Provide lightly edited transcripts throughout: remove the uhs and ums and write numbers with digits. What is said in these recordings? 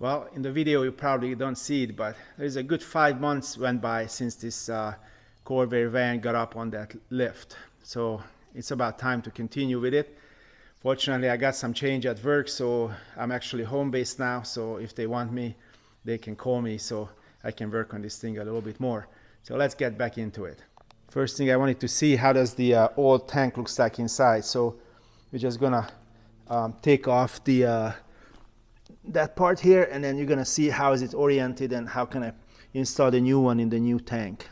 Well, in the video you probably don't see it, but there's a good 5 months went by since this Corvair van got up on that lift. So it's about time to continue with it. Fortunately, I got some change at work, so I'm actually home based now. So if they want me, they can call me so I can work on this thing a little bit more. So let's get back into it. First thing I wanted to see, how does the old tank looks like inside. So we're just gonna take off the that part here, and then you're gonna see how is it oriented and how can I install the new one in the new tank.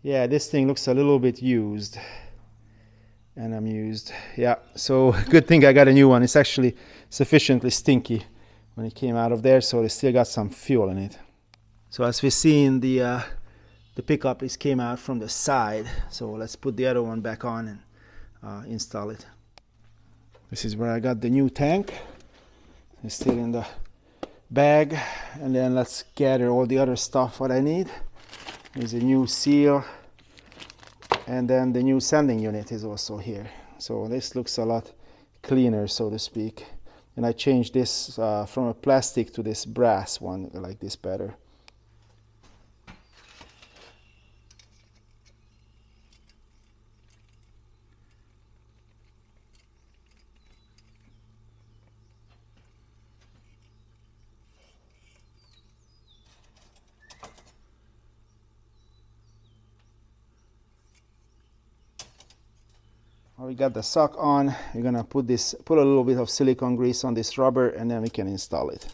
Yeah, this thing looks a little bit used and amused. Yeah, so good thing I got a new one. It's actually sufficiently stinky when it came out of there, so it still got some fuel in it. So as we see in the pickup, it came out from the side, so let's put the other one back on and install it. This is where I got the new tank. It's still in the bag, and then let's gather all the other stuff what I need. There's a new seal, and then the new sanding unit is also here. So this looks a lot cleaner, so to speak. And I changed this from a plastic to this brass one. I like this better. We got the sock on. We're gonna put a little bit of silicone grease on this rubber, and then we can install it.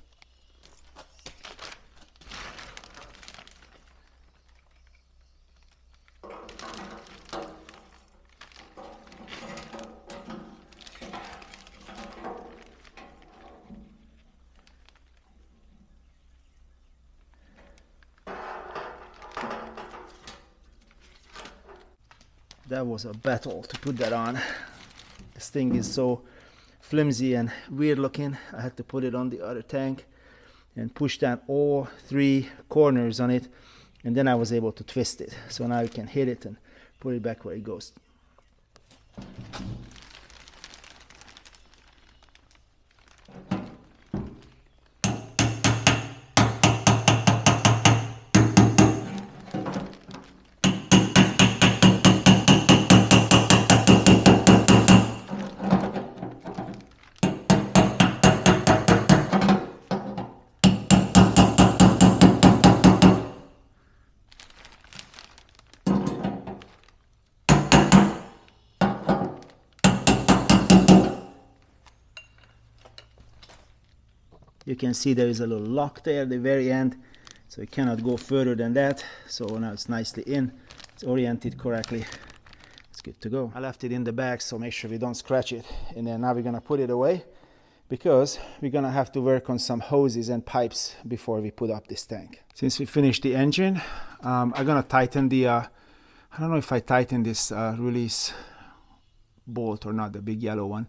That was a battle to put that on. This thing is so flimsy and weird looking. I had to put it on the other tank and push down all 3 corners on it, and then I was able to twist it. So now you can hit it and put it back where it goes. You can see there is a little lock there at the very end, so it cannot go further than that. So now it's nicely in, it's oriented correctly, it's good to go. I left it in the bag, so make sure we don't scratch it. And then now we're gonna put it away, because we're gonna have to work on some hoses and pipes before we put up this tank. Since we finished the engine, I'm gonna tighten the I don't know if I tightened this release bolt or not, the big yellow one.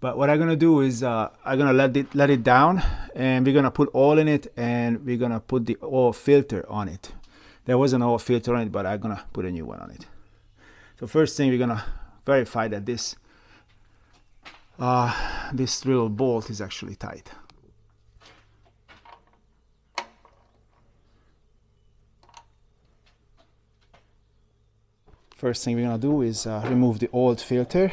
But what I'm gonna do is I'm gonna let it down, and we're gonna put oil in it, and we're gonna put the oil filter on it. There was an oil filter on it, but I'm gonna put a new one on it. So first thing, we're gonna verify that this little bolt is actually tight. First thing we're gonna do is remove the old filter.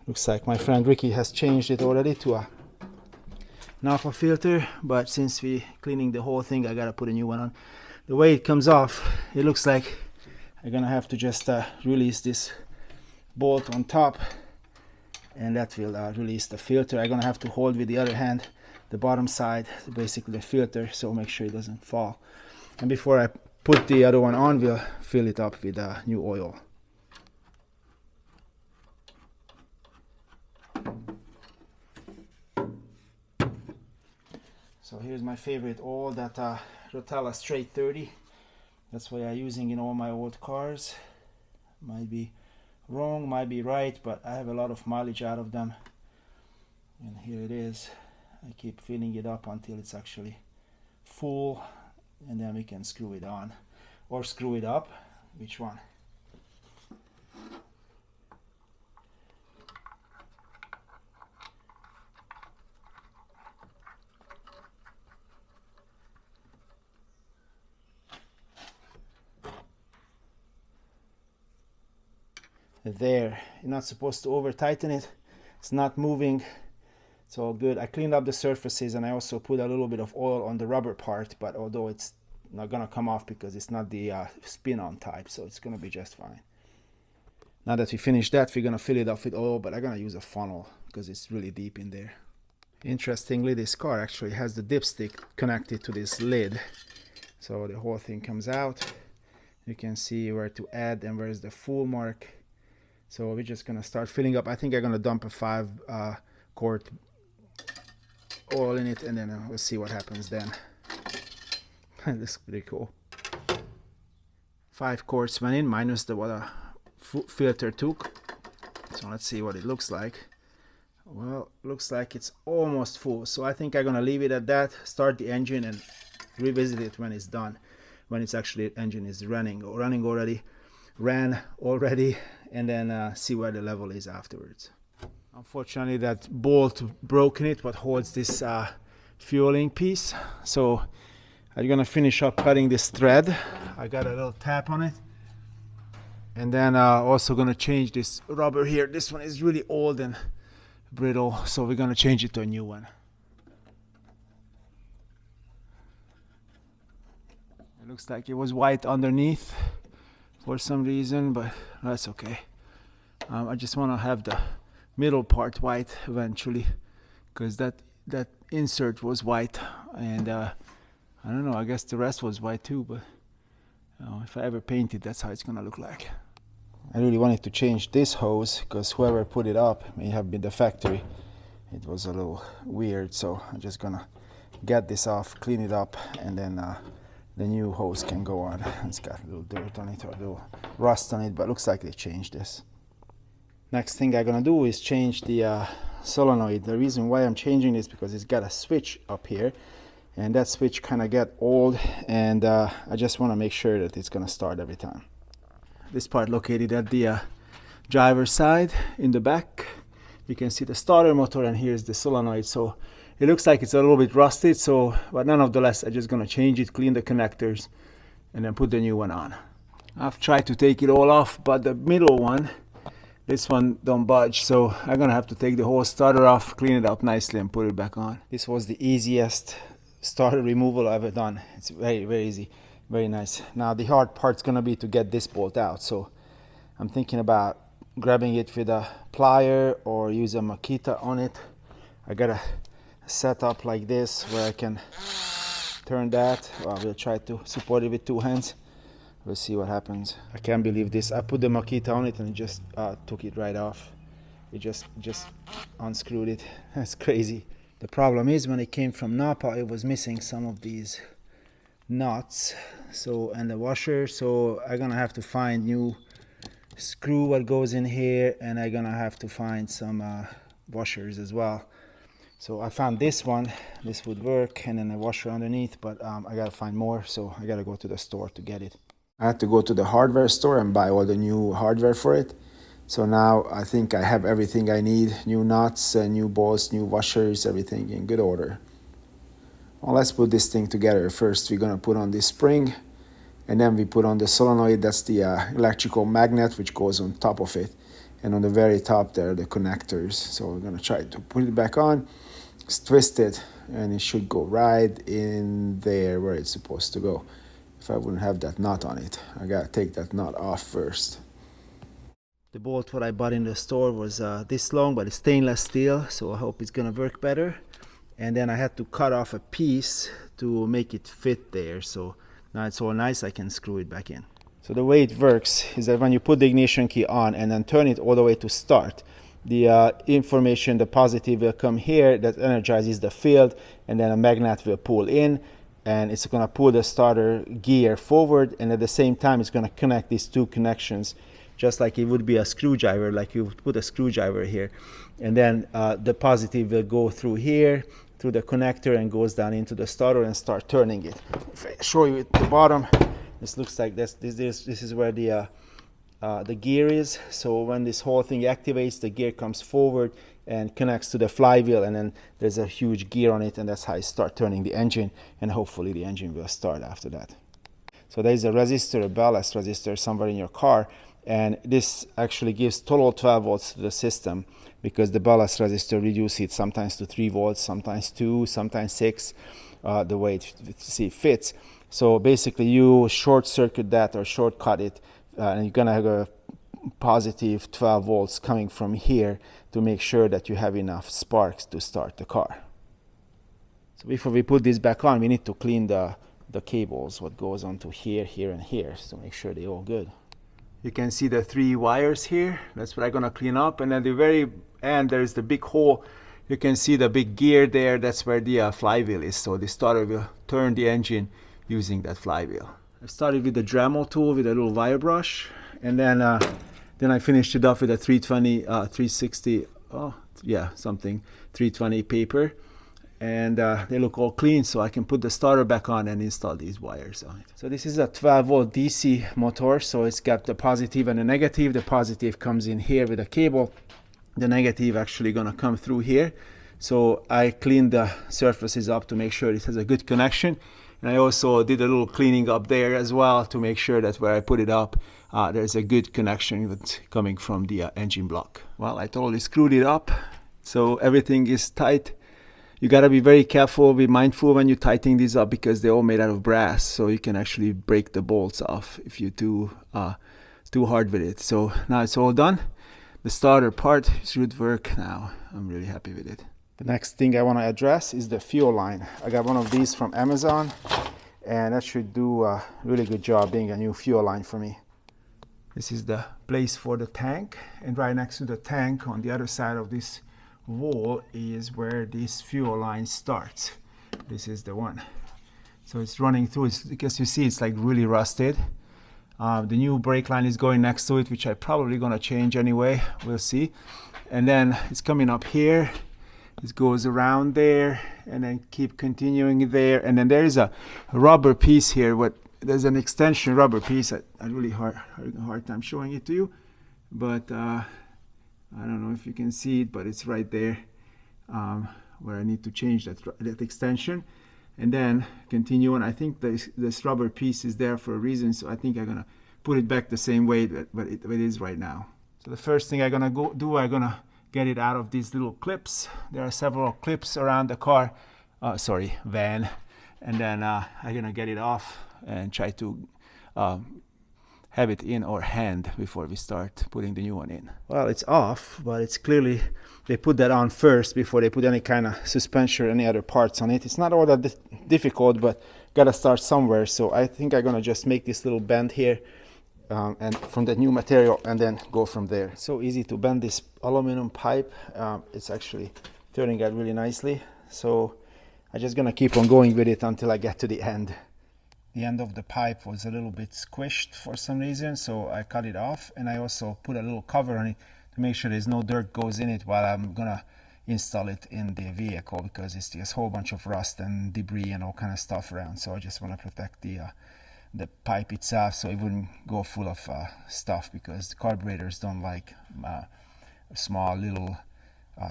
Looks like my friend Ricky has changed it already to a Napa filter, but since we're cleaning the whole thing, I gotta put a new one on. The way it comes off, it looks like I'm gonna have to just release this bolt on top, and that will release the filter. I'm gonna have to hold with the other hand the bottom side, basically the filter, so make sure it doesn't fall. And before I put the other one on, we'll fill it up with new oil. So here's my favorite oil, that Rotella Straight 30. That's what I'm using in all my old cars. Might be wrong, might be right, but I have a lot of mileage out of them. And here it is. I keep filling it up until it's actually full, and then we can screw it on or screw it up. Which one? There, you're not supposed to over tighten it. It's not moving. It's all good. I cleaned up the surfaces, and I also put a little bit of oil on the rubber part, but although it's not gonna come off because it's not the spin-on type, so it's gonna be just fine. Now that we finished that, we're gonna fill it up with oil, but I'm gonna use a funnel because it's really deep in there. Interestingly, this car actually has the dipstick connected to this lid, so the whole thing comes out. You can see where to add and where's the full mark. So we're just gonna start filling up. I think I'm gonna dump a 5 quart oil in it, and then we'll see what happens then. This is pretty cool. 5 quarts went in, minus the what a filter took. So let's see what it looks like. Well, looks like it's almost full. So I think I'm gonna leave it at that, start the engine, and revisit it when it's done. When it's actually engine is ran already, and then see where the level is afterwards. Unfortunately, that bolt broke in it, what holds this fueling piece. So I'm gonna finish up cutting this thread. I got a little tap on it, and then also gonna change this rubber here. This one is really old and brittle, so we're gonna change it to a new one. It looks like it was white underneath for some reason, but that's okay. I just want to have the middle part white eventually, because that insert was white, and I don't know, I guess the rest was white too, but if I ever paint it, that's how it's gonna look like. I really wanted to change this hose because whoever put it up may have been the factory. It was a little weird, so I'm just gonna get this off, clean it up, and then the new hose can go on. It's got a little dirt on it or a little rust on it, but looks like they changed this. Next thing I'm gonna do is change the solenoid. The reason why I'm changing this because it's got a switch up here, and that switch kind of got old, and I just want to make sure that it's gonna start every time. This part located at the driver's side in the back. You can see the starter motor, and here's the solenoid. So it looks like it's a little bit rusted, but nonetheless, I'm just gonna change it, clean the connectors, and then put the new one on. I've tried to take it all off, but the middle one, this one don't budge, so I'm gonna have to take the whole starter off, clean it up nicely, and put it back on. This was the easiest starter removal I've ever done. It's very, very easy, very nice. Now the hard part's gonna be to get this bolt out, so I'm thinking about grabbing it with a plier or use a Makita on it. I got a setup like this where I can turn that. Well, we'll try to support it with 2 hands. We'll see what happens. I can't believe this. I put the Makita on it and it just took it right off. It just unscrewed it. That's crazy. The problem is when it came from Napa, it was missing some of these nuts, and the washer. So I'm gonna have to find new screw what goes in here, and I'm gonna have to find some washers as well. So I found this one. This would work, and then a washer underneath, but I gotta find more, so I gotta go to the store to get it. I had to go to the hardware store and buy all the new hardware for it. So now I think I have everything I need. New nuts, new bolts, new washers, everything in good order. Well, let's put this thing together. First we're gonna put on this spring, and then we put on the solenoid. That's the electrical magnet which goes on top of it, and on the very top there are the connectors. So we're gonna try to put it back on, twist it, and it should go right in there where it's supposed to go. If I wouldn't have that nut on it, I gotta take that nut off first. The bolt what I bought in the store was this long, but it's stainless steel, so I hope it's gonna work better. And then I had to cut off a piece to make it fit there, so now it's all nice. I can screw it back in. So the way it works is that when you put the ignition key on and then turn it all the way to start, the information, the positive will come here, that energizes the field, and then a magnet will pull in, and it's going to pull the starter gear forward, and at the same time it's going to connect these two connections, just like it would be a screwdriver, like you would put a screwdriver here. And then the positive will go through here, through the connector, and goes down into the starter and start turning it. If I show you at the bottom, this looks like this is where the gear is. So when this whole thing activates, the gear comes forward and connects to the flywheel, and then there's a huge gear on it, and that's how I start turning the engine, and hopefully the engine will start after that. So there's a resistor, a ballast resistor somewhere in your car, and this actually gives total 12 volts to the system, because the ballast resistor reduces it sometimes to 3 volts, sometimes 2, sometimes 6, the way it fits. So basically you short circuit that or shortcut it, and you're gonna have a positive 12 volts coming from here to make sure that you have enough sparks to start the car. So before we put this back on, we need to clean the cables, what goes onto here, here, and here, so make sure they're all good. You can see the 3 wires here. That's what I'm gonna clean up. And at the very end, there's the big hole. You can see the big gear there. That's where the flywheel is. So the starter will turn the engine using that flywheel. I started with the Dremel tool with a little wire brush, and then I finished it off with a 320, 360, 320 paper. And they look all clean, so I can put the starter back on and install these wires on it. So this is a 12 volt DC motor, so it's got the positive and the negative. The positive comes in here with a cable. The negative actually gonna come through here. So I cleaned the surfaces up to make sure it has a good connection. And I also did a little cleaning up there as well to make sure that where I put it up, there's a good connection that's coming from the engine block. Well, I totally screwed it up, so everything is tight. You gotta be very careful, be mindful when you're tightening these up, because they're all made out of brass, so you can actually break the bolts off if you're too hard with it. So now it's all done. The starter part should work now. I'm really happy with it. The next thing I want to address is the fuel line. I got one of these from Amazon, and that should do a really good job being a new fuel line for me. This is the place for the tank, and right next to the tank on the other side of this wall is where this fuel line starts. This is the one. So it's running through, because you see it's like really rusted. The new brake line is going next to it, which I probably gonna change anyway, we'll see. And then it's coming up here, it goes around there, and then keep continuing there. And then there's a rubber piece here, there's an extension rubber piece. I really having a hard time showing it to you, but I don't know if you can see it, but it's right there where I need to change that extension, and then continue on. I think this rubber piece is there for a reason, so I think I'm gonna put it back the same way that it is right now. So the first thing I'm gonna I'm gonna get it out of these little clips. There are several clips around the car, van, and then I'm gonna get it off and try to have it in our hand before we start putting the new one in. Well, it's off, but it's clearly, they put that on first before they put any kind of suspension or any other parts on it. It's not all that difficult, but gotta start somewhere. So I think I'm gonna just make this little bend here and from the new material, and then go from there. So easy to bend this aluminum pipe. It's actually turning out really nicely. So I'm just gonna keep on going with it until I get to the end. The end of the pipe was a little bit squished for some reason, so I cut it off, and I also put a little cover on it to make sure there's no dirt goes in it while I'm gonna install it in the vehicle, because it's just a whole bunch of rust and debris and all kind of stuff around. So I just want to protect the pipe itself so it wouldn't go full of stuff, because the carburetors don't like small little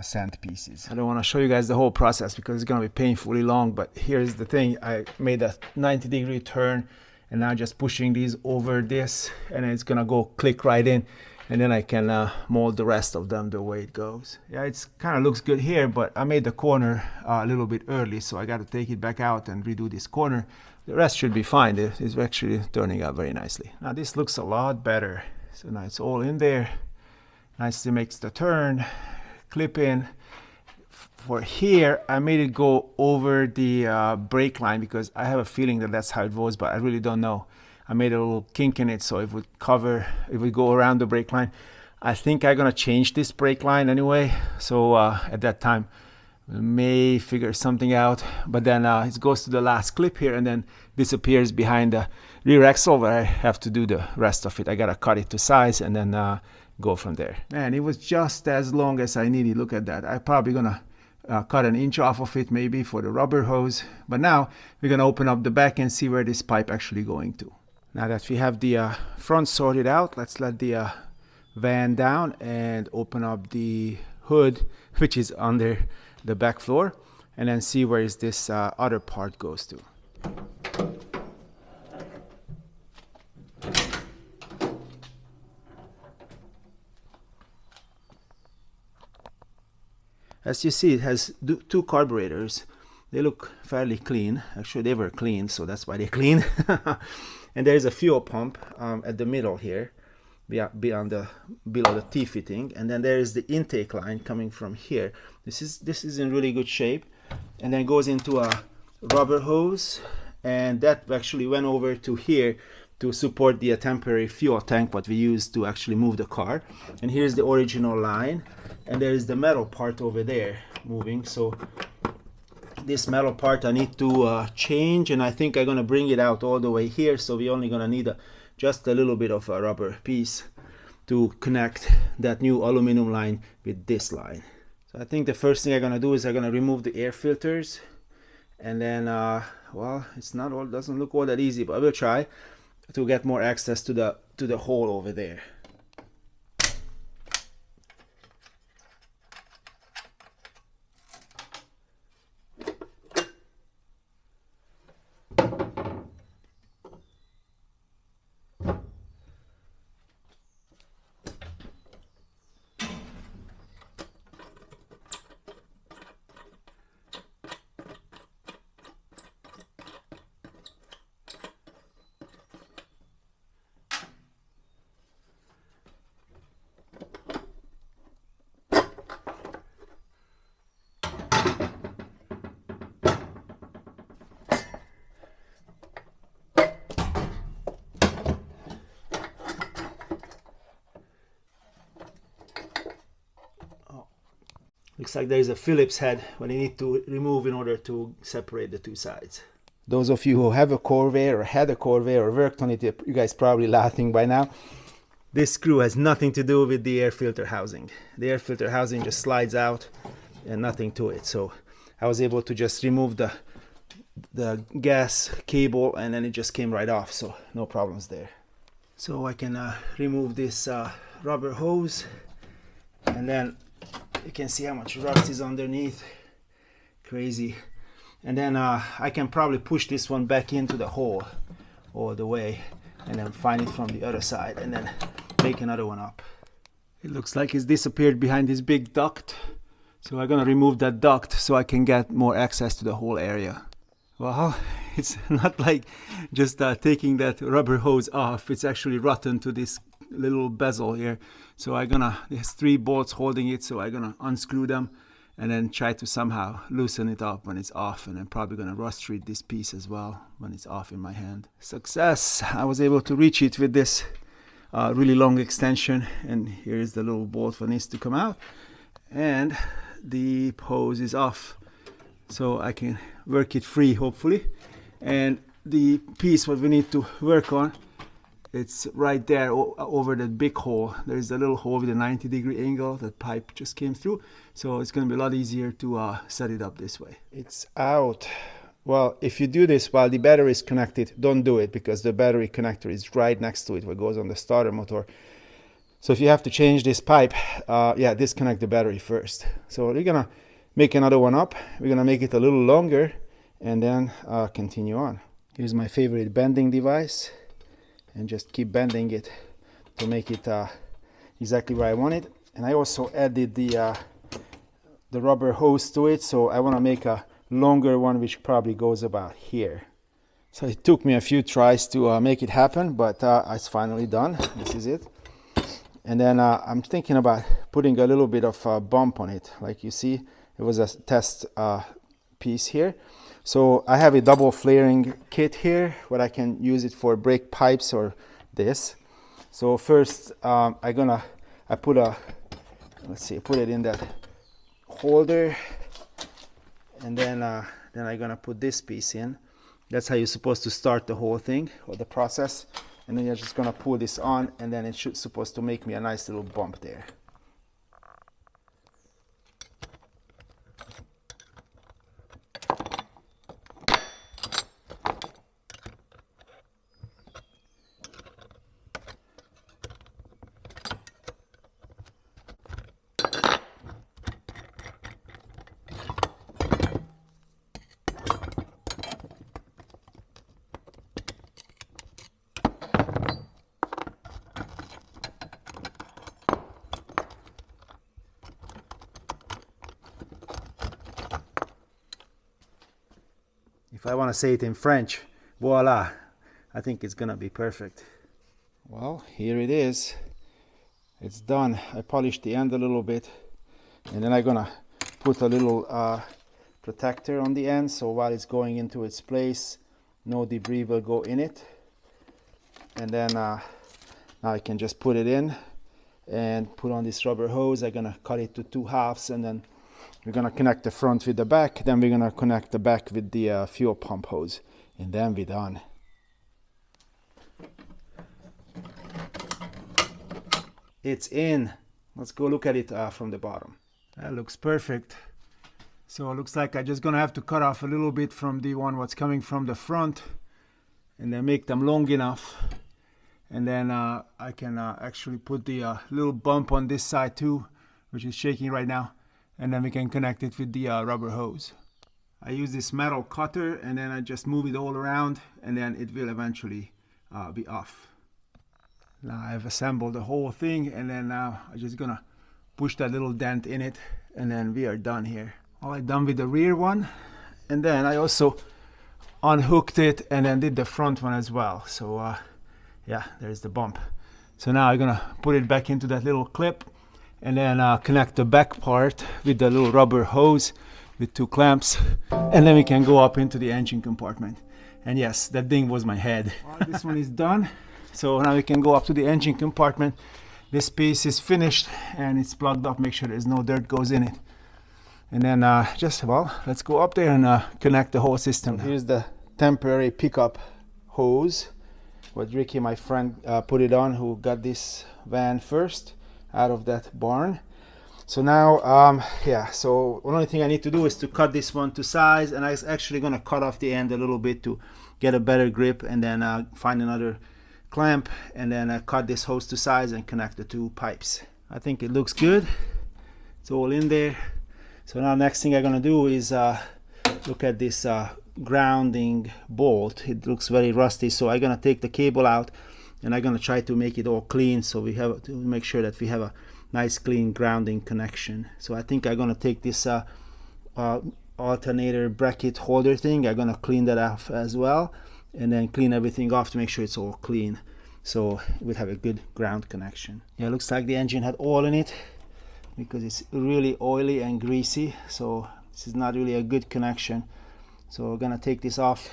sand pieces. I don't want to show you guys the whole process because it's going to be painfully long, but here's the thing. I made a 90-degree turn, and now just pushing these over this, and it's going to go click right in, and then I can mold the rest of them the way it goes. Yeah, it's kind of looks good here, but I made the corner a little bit early, so I got to take it back out and redo this corner. The rest should be fine. It's actually turning out very nicely. Now this looks a lot better. So now it's all in there. Nicely makes the turn. Clip in. For here, I made it go over the brake line because I have a feeling that that's how it was, but I really don't know. I made a little kink in it so it would go around the brake line. I think I'm gonna change this brake line anyway, so at that time we may figure something out, but then it goes to the last clip here and then disappears behind the rear axle where I have to do the rest of it. I gotta cut it to size and then go from there. Man, it was just as long as I needed. Look at that. I'm probably gonna cut an inch off of it maybe for the rubber hose, but now we're gonna open up the back and see where this pipe actually going to. Now that we have the front sorted out, let's let the van down and open up the hood, which is under the back floor, and then see where is this other part goes to. As you see, it has two carburetors. They look fairly clean. Actually, they were clean, so that's why they're clean. And there's a fuel pump at the middle here, below the T-fitting, and then there is the intake line coming from here. This is in really good shape, and then it goes into a rubber hose, and that actually went over to here to support the temporary fuel tank what we used to actually move the car. And here's the original line, and there is the metal part over there moving. So this metal part I need to change, and I think I'm gonna bring it out all the way here, so we're only gonna need just a little bit of a rubber piece to connect that new aluminum line with this line. So I think the first thing I'm gonna do is I'm gonna remove the air filters, and then well, doesn't look all that easy, but I will try to get more access to the hole over there. Looks like there is a Phillips head what you need to remove in order to separate the two sides. Those of you who have a Corvair or had a Corvair or worked on it, you guys probably laughing by now. This screw has nothing to do with the air filter housing. The air filter housing just slides out and nothing to it. So I was able to just remove the gas cable, and then it just came right off, so no problems there. So I can remove this rubber hose, and then you can see how much rust is underneath. Crazy. And then I can probably push this one back into the hole all the way, and then find it from the other side and then make another one up. It looks like it's disappeared behind this big duct, so I'm gonna remove that duct so I can get more access to the whole area. Well, it's not like just taking that rubber hose off. It's actually rotten to this little bezel here. So there's 3 bolts holding it, so I'm gonna unscrew them and then try to somehow loosen it up when it's off, and I'm probably gonna rust treat this piece as well when it's off in my hand. Success! I was able to reach it with this really long extension, and here's the little bolt that needs to come out, and the hose is off, so I can work it free hopefully. And the piece what we need to work on, it's right there over that big hole. There's a little hole with a 90-degree angle. That pipe just came through, so it's going to be a lot easier to set it up this way. It's out. Well, if you do this while the battery is connected, don't do it, because the battery connector is right next to it, what goes on the starter motor. So if you have to change this pipe, disconnect the battery first. So we're gonna make another one up. We're gonna make it a little longer, and then continue on. Here's my favorite bending device, and just keep bending it to make it exactly where I want it. And I also added the rubber hose to it, so I want to make a longer one, which probably goes about here. So it took me a few tries to make it happen, but it's finally done. This is it. And then I'm thinking about putting a little bit of a bump on it. Like you see, it was a test piece here. So I have a double flaring kit here, where I can use it for brake pipes or this. So first I'm gonna I put a, let's see, I put it in that holder, and then I'm gonna put this piece in. That's how you're supposed to start the whole thing or the process. And then you're just gonna pull this on, and then it should supposed to make me a nice little bump there. If I want to say it in French, voila, I think it's gonna be perfect. Well, here it is. It's done. I polished the end a little bit, and then I'm gonna put a little protector on the end, so while it's going into its place, no debris will go in it. And then now I can just put it in and put on this rubber hose. I'm gonna cut it to 2 halves, and then we're gonna connect the front with the back, then we're gonna connect the back with the fuel pump hose, and then we're done. It's in. Let's go look at it from the bottom. That looks perfect. So it looks like I'm just gonna have to cut off a little bit from the one what's coming from the front, and then make them long enough. And then I can actually put the little bump on this side too, which is shaking right now. And then we can connect it with the rubber hose. I use this metal cutter, and then I just move it all around, and then it will eventually be off. Now I've assembled the whole thing, and then now I'm just gonna push that little dent in it, and then we are done here. All I'm done with the rear one, and then I also unhooked it and then did the front one as well. So yeah, there's the bump. So now I'm gonna put it back into that little clip, and then connect the back part with the little rubber hose with 2 clamps, and then we can go up into the engine compartment. And yes, that thing was my head. Well, this one is done, so now we can go up to the engine compartment. This piece is finished and it's plugged up. Make sure there's no dirt goes in it. And then let's go up there and connect the whole system. So here's the temporary pickup hose what Ricky, my friend, put it on, who got this van first out of that barn. So now yeah, so the only thing I need to do is to cut this one to size, and I'm actually going to cut off the end a little bit to get a better grip, and then find another clamp, and then cut this hose to size and connect the 2 pipes. I think it looks good. It's all in there. So now next thing I'm going to do is look at this grounding bolt. It looks very rusty, so I'm going to take the cable out and I'm going to try to make it all clean, so we have to make sure that we have a nice clean grounding connection. So I think I'm going to take this alternator bracket holder thing, I'm going to clean that off as well, and then clean everything off to make sure it's all clean, so we'll have a good ground connection. Yeah, it looks like the engine had oil in it because it's really oily and greasy, so this is not really a good connection. So we're gonna take this off,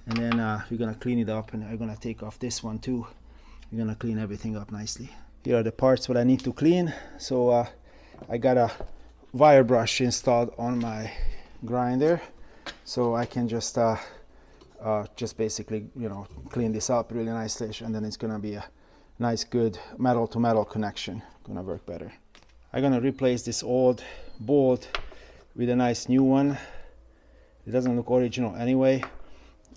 and then we're gonna clean it up, and I'm gonna take off this one too. We're gonna clean everything up nicely. Here are the parts what I need to clean. So I got a wire brush installed on my grinder, so I can just basically, you know, clean this up really nicely, and then it's gonna be a nice good metal to metal connection. Gonna work better. I'm gonna replace this old bolt with a nice new one. It doesn't look original anyway.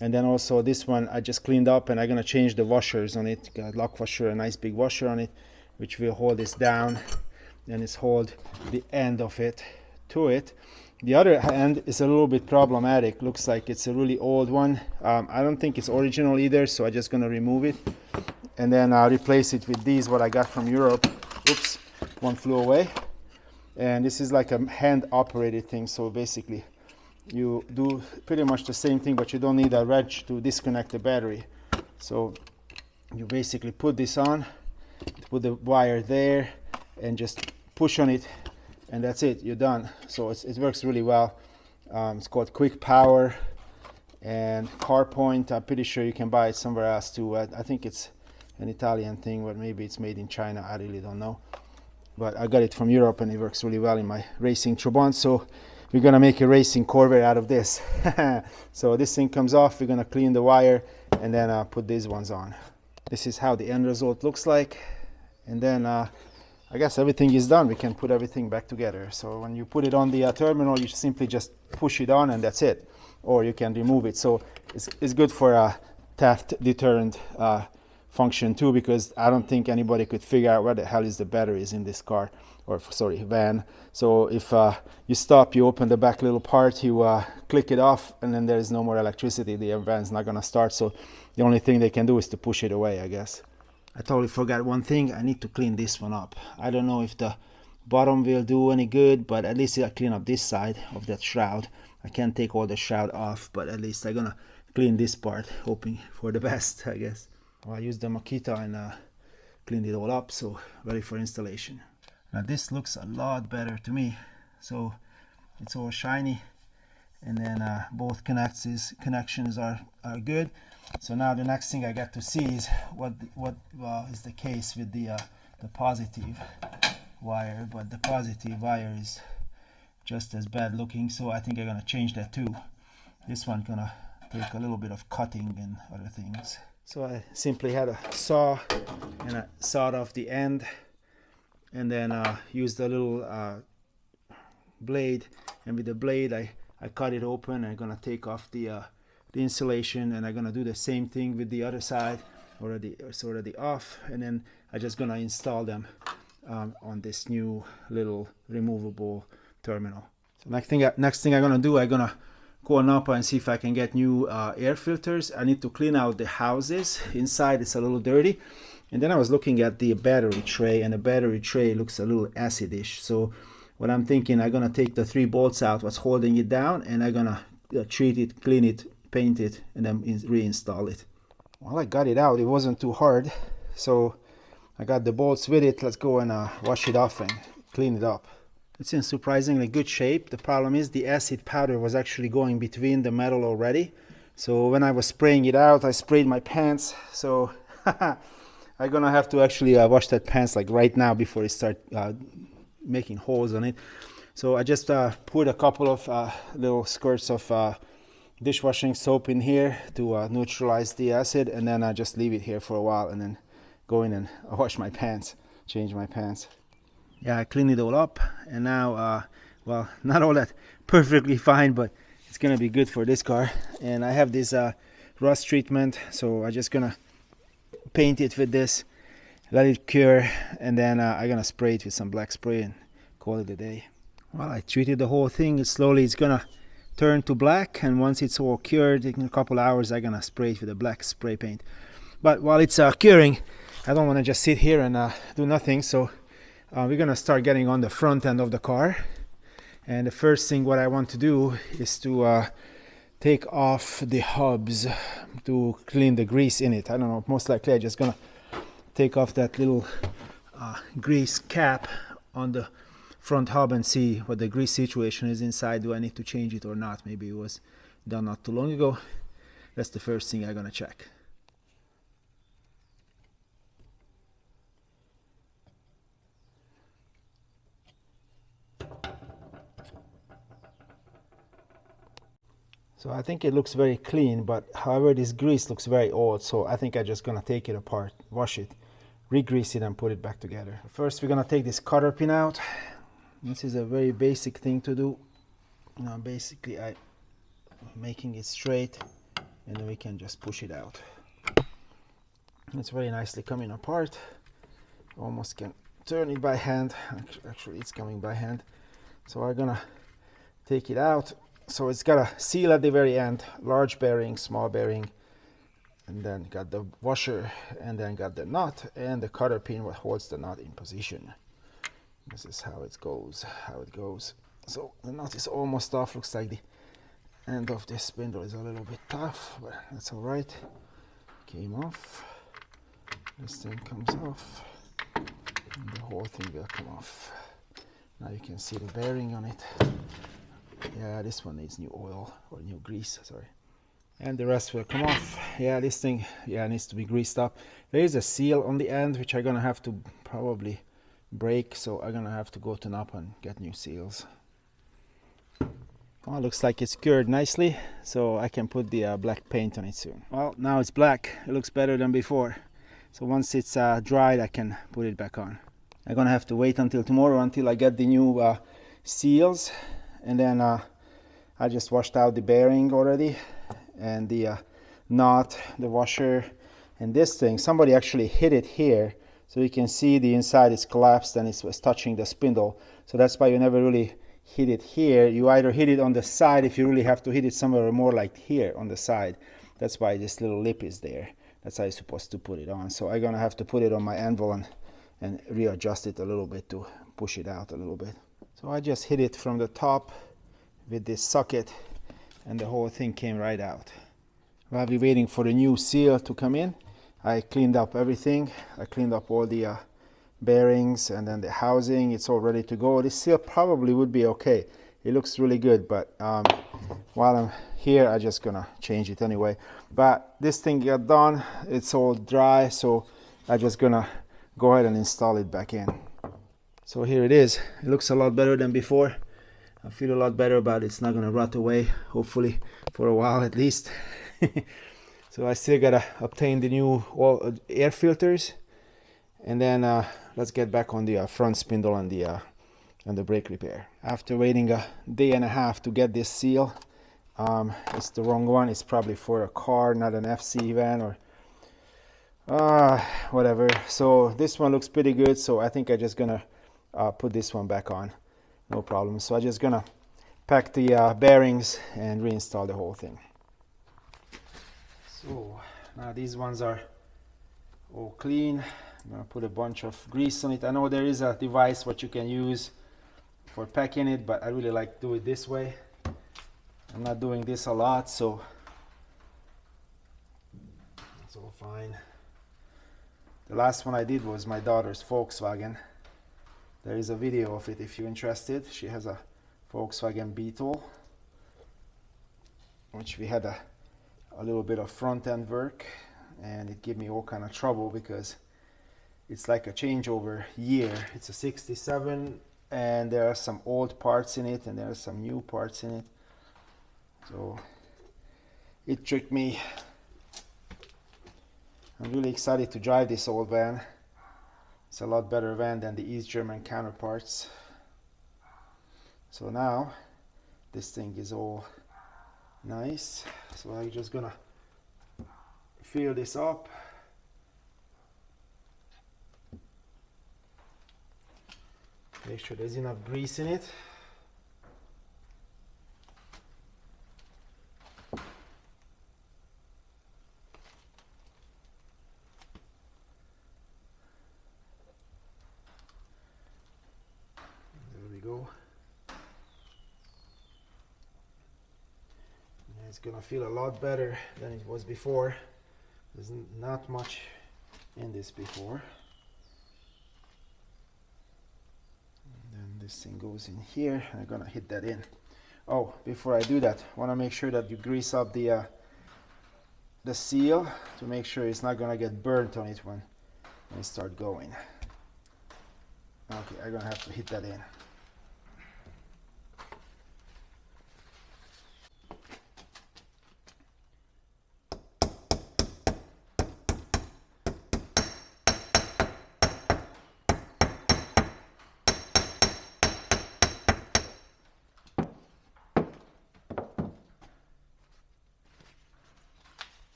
And then also this one I just cleaned up, and I'm gonna change the washers on it. Got a lock washer, a nice big washer on it, which will hold this down, and it's hold the end of it to it. The other end is a little bit problematic. Looks like it's a really old one. I don't think it's original either, so I'm just gonna remove it and then replace it with these what I got from Europe. Oops, one flew away. And this is like a hand operated thing, so basically you do pretty much the same thing, but you don't need a wrench to disconnect the battery. So you basically put this on, put the wire there, and just push on it, and that's it, you're done. So it works really well. It's called Quick Power and CarPoint. I'm pretty sure you can buy it somewhere else too. I think it's an Italian thing, but maybe it's made in China, I really don't know. but I got it from Europe and it works really well in my racing Trabant. So we're gonna make a racing Corvair out of this. So this thing comes off, we're gonna clean the wire and then put these ones on. This is how the end result looks like. And then I guess everything is done. We can put everything back together. So when you put it on the terminal, you simply just push it on and that's it. Or you can remove it. So it's good for a theft deterrent function too, because I don't think anybody could figure out where the hell is the batteries in this car, or sorry, van. So if you stop, you open the back little part, you click it off, and then there is no more electricity. The van's not gonna start. So the only thing they can do is to push it away, I guess. I totally forgot one thing. I need to clean this one up. I don't know if the bottom will do any good, but at least I clean up this side of that shroud. I can't take all the shroud off, but at least I'm gonna clean this part, hoping for the best, I guess. Well, I used the Makita and cleaned it all up, so ready for installation. Now this looks a lot better to me. So it's all shiny, and then both connections are good. So now the next thing I got to see is what is the case with the positive wire, but the positive wire is just as bad looking, so I think I'm gonna change that too. This one gonna take a little bit of cutting and other things. So I simply had a saw and I sawed off the end, and then used a little blade, and with the blade I cut it open, and I'm gonna take off the insulation, and I'm gonna do the same thing with the other side. It's already off, and then I'm just gonna install them on this new little removable terminal. So next thing I'm gonna do, I'm gonna go on Napa and see if I can get new air filters. I need to clean out the houses inside. It's a little dirty. And then I was looking at the battery tray, and the battery tray looks a little acidish. So what I'm thinking, I'm gonna take the 3 bolts out, what's holding it down, and I'm gonna treat it, clean it, paint it, and then reinstall it. Well, I got it out. It wasn't too hard, so I got the bolts with it. Let's go and wash it off and clean it up. It's in surprisingly good shape. The problem is the acid powder was actually going between the metal already. So when I was spraying it out, I sprayed my pants. So I'm gonna have to actually wash that pants like right now before it start making holes on it. So I just put a couple of little squirts of dishwashing soap in here to neutralize the acid, and then I just leave it here for a while and then go in and wash my pants, change my pants. Yeah, I cleaned it all up, and now well, not all that perfectly fine, but it's gonna be good for this car. And I have this rust treatment, so I'm just gonna paint it with this, let it cure, and then I'm gonna spray it with some black spray and call it a day. Well, I treated the whole thing. Slowly it's gonna turn to black, and once it's all cured in a couple hours, I'm gonna spray it with a black spray paint. But while it's curing, I don't want to just sit here and do nothing, so we're gonna start getting on the front end of the car. And the first thing what I want to do is to take off the hubs to clean the grease in it. I don't know, most likely I'm just gonna take off that little grease cap on the front hub and see what the grease situation is inside. Do I need to change it or not? Maybe it was done not too long ago. That's the first thing I'm gonna check. So I think it looks very clean, but however this grease looks very old, so I think I'm just gonna take it apart, wash it, re-grease it, and put it back together. First we're gonna take this cotter pin out. This is a very basic thing to do. Now basically I'm making it straight, and then we can just push it out. It's very nicely coming apart. Almost can turn it by hand. Actually it's coming by hand. So I'm gonna take it out. So it's got a seal at the very end, large bearing, small bearing, and then got the washer, and then got the nut and the cotter pin what holds the nut in position. This is how it goes, So the nut is almost off. Looks like the end of this spindle is a little bit tough, but that's all right. Came off. This thing comes off, and the whole thing will come off. Now you can see the bearing on it. Yeah, this one needs new oil, or new grease, sorry. And the rest will come off. Yeah, this thing, yeah, needs to be greased up. There is a seal on the end, which I'm gonna have to probably break, so I'm gonna have to go to Napa and get new seals. Well, looks like it's cured nicely, so I can put the black paint on it soon. Well, now it's black. It looks better than before. So once it's dried, I can put it back on. I'm gonna have to wait until tomorrow until I get the new seals, and then I just washed out the bearing already, and the knot, the washer, and this thing. Somebody actually hit it here, so you can see the inside is collapsed and it was touching the spindle. So that's why you never really hit it here. You either hit it on the side if you really have to hit it somewhere more like here on the side. That's why this little lip is there. That's how you're supposed to put it on. So I'm gonna have to put it on my anvil and readjust it a little bit to push it out a little bit. So I just hit it from the top with this socket, and the whole thing came right out. While we're waiting for the new seal to come in, I cleaned up everything. I cleaned up all the bearings and then the housing. It's all ready to go. This seal probably would be okay. It looks really good, but while I'm here, I'm just gonna change it anyway. But this thing got done. It's all dry, so I'm just gonna go ahead and install it back in. So here it is. It looks a lot better than before. I feel a lot better about it. It's not gonna rot away, hopefully for a while at least. So I still gotta obtain the new air filters, and then let's get back on the front spindle and the brake repair. After waiting a day and a half to get this seal, it's the wrong one. It's probably for a car, not an FC van or whatever. So this one looks pretty good, so I think I'm just gonna put this one back on, no problem. So I'm just gonna pack the bearings and reinstall the whole thing. So now these ones are all clean. I'm gonna put a bunch of grease on it. I know there is a device what you can use for packing it, but I really like to do it this way. I'm not doing this a lot, so it's all fine. The last one I did was my daughter's Volkswagen. There is a video of it if you're interested. She has a Volkswagen Beetle, which we had a little bit of front end work, and it gave me all kind of trouble because it's like a changeover year. It's a 67, and there are some old parts in it and there are some new parts in it, so it tricked me. I'm really excited to drive this old van. It's a lot better van than the East German counterparts. So now this thing is all nice, so I'm just gonna fill this up. Make sure there's enough grease in it. There we go. And it's gonna feel a lot better than it was before. There's not much in this before. This thing goes in here. I'm gonna hit that in. Oh, before I do that, I want to make sure that you grease up the seal to make sure it's not gonna get burnt on it when I start going. Okay, I'm gonna have to hit that in.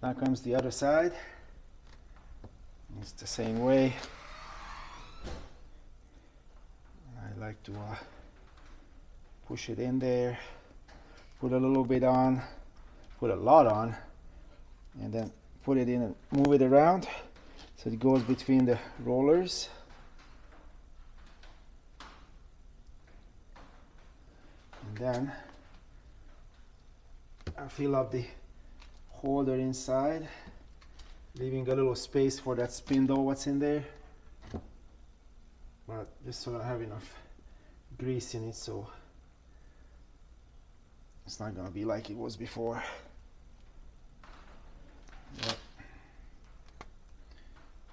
Now comes the other side. It's the same way. I like to push it in there, put a little bit on, put a lot on, and then put it in and move it around so it goes between the rollers. And then I fill up the holder inside, leaving a little space for that spindle what's in there, but just so I have enough grease in it so It's not gonna be like it was before. Yep.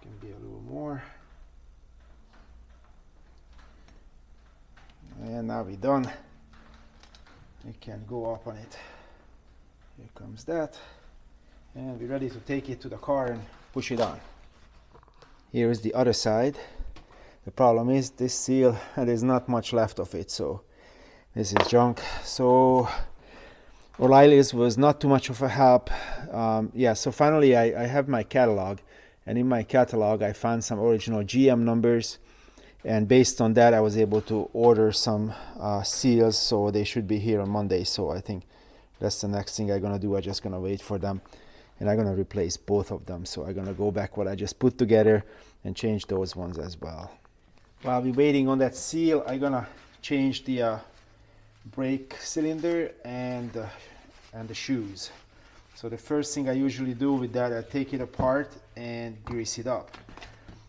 Can be a little more. And now we're done. We can go up on it. Here comes that. And we're ready to take it to the car and push it on. Here is the other side. The problem is this seal, there's not much left of it, so this is junk. So O'Reilly's was not too much of a help. Yeah, so finally I have my catalog, and in my catalog I found some original GM numbers, and based on that I was able to order some seals, so they should be here on Monday. So I think that's the next thing I'm gonna do. I'm just gonna wait for them, and I'm gonna replace both of them. So I'm gonna go back what I just put together and change those ones as well. While we're waiting on that seal, I'm gonna change the brake cylinder and the shoes. So the first thing I usually do with that, I take it apart and grease it up.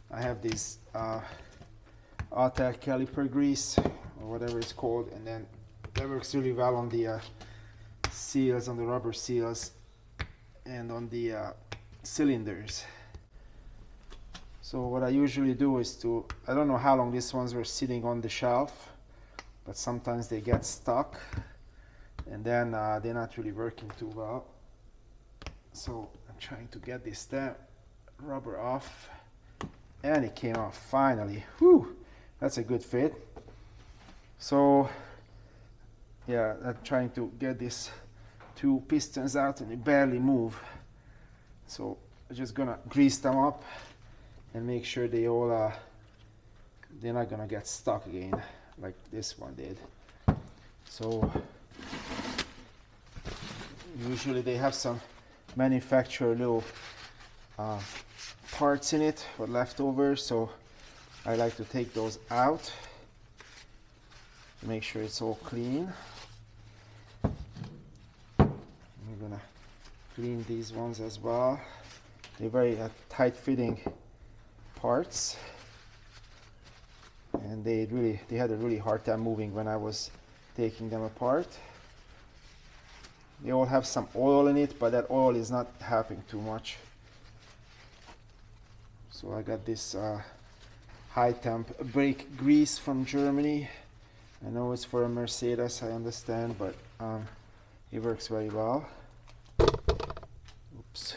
I have this ATAC caliper grease or whatever it's called, and then that works really well on the seals, on the rubber seals, and on the cylinders. So what I usually do is I don't know how long these ones were sitting on the shelf, but sometimes they get stuck, and then they're not really working too well. So I'm trying to get this rubber off, and it came off finally. Whew, that's a good fit. So yeah, I'm trying to get these two pistons out, and they barely move. So I'm just gonna grease them up and make sure they all they're not gonna get stuck again like this one did. So usually they have some manufacturer little parts in it or leftovers, so I like to take those out to make sure it's all clean. I'm gonna clean these ones as well. They're very tight fitting parts, and they had a really hard time moving when I was taking them apart. They all have some oil in it, but that oil is not helping too much. So I got this high temp brake grease from Germany. I know it's for a Mercedes, I understand, but it works very well. Oops.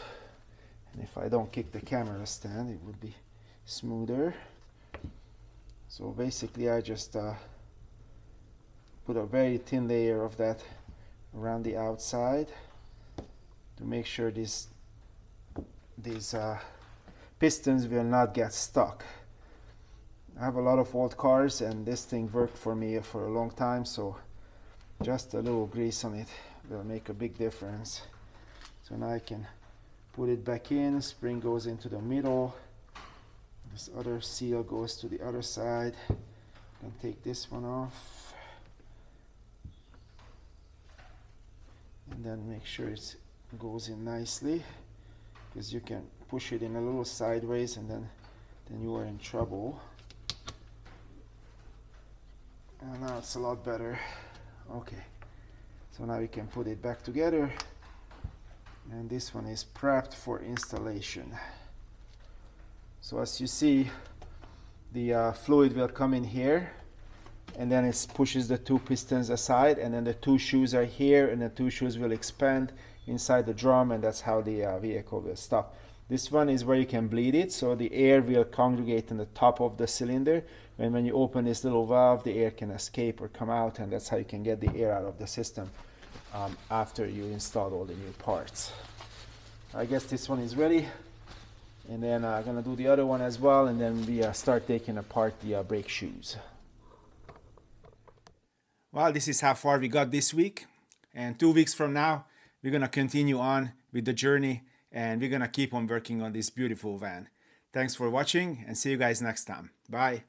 And if I don't kick the camera stand, it would be smoother. So basically I just put a very thin layer of that around the outside to make sure these pistons will not get stuck. I have a lot of old cars, and this thing worked for me for a long time, so just a little grease on it will make a big difference. So now I can put it back in, spring goes into the middle, this other seal goes to the other side. I can take this one off and then make sure it goes in nicely, because you can push it in a little sideways and then you are in trouble. And now it's a lot better. Okay, so now we can put it back together, and this one is prepped for installation. So as you see, the fluid will come in here, and then it pushes the two pistons aside, and then the two shoes are here, and the two shoes will expand inside the drum, and that's how the vehicle will stop. This one is where you can bleed it, so the air will congregate in the top of the cylinder, and when you open this little valve, the air can escape or come out, and that's how you can get the air out of the system after you install all the new parts. I guess this one is ready, and then I'm gonna do the other one as well, and then we start taking apart the brake shoes. Well, this is how far we got this week, and 2 weeks from now we're gonna continue on with the journey, and we're gonna keep on working on this beautiful van. Thanks for watching, and see you guys next time. Bye.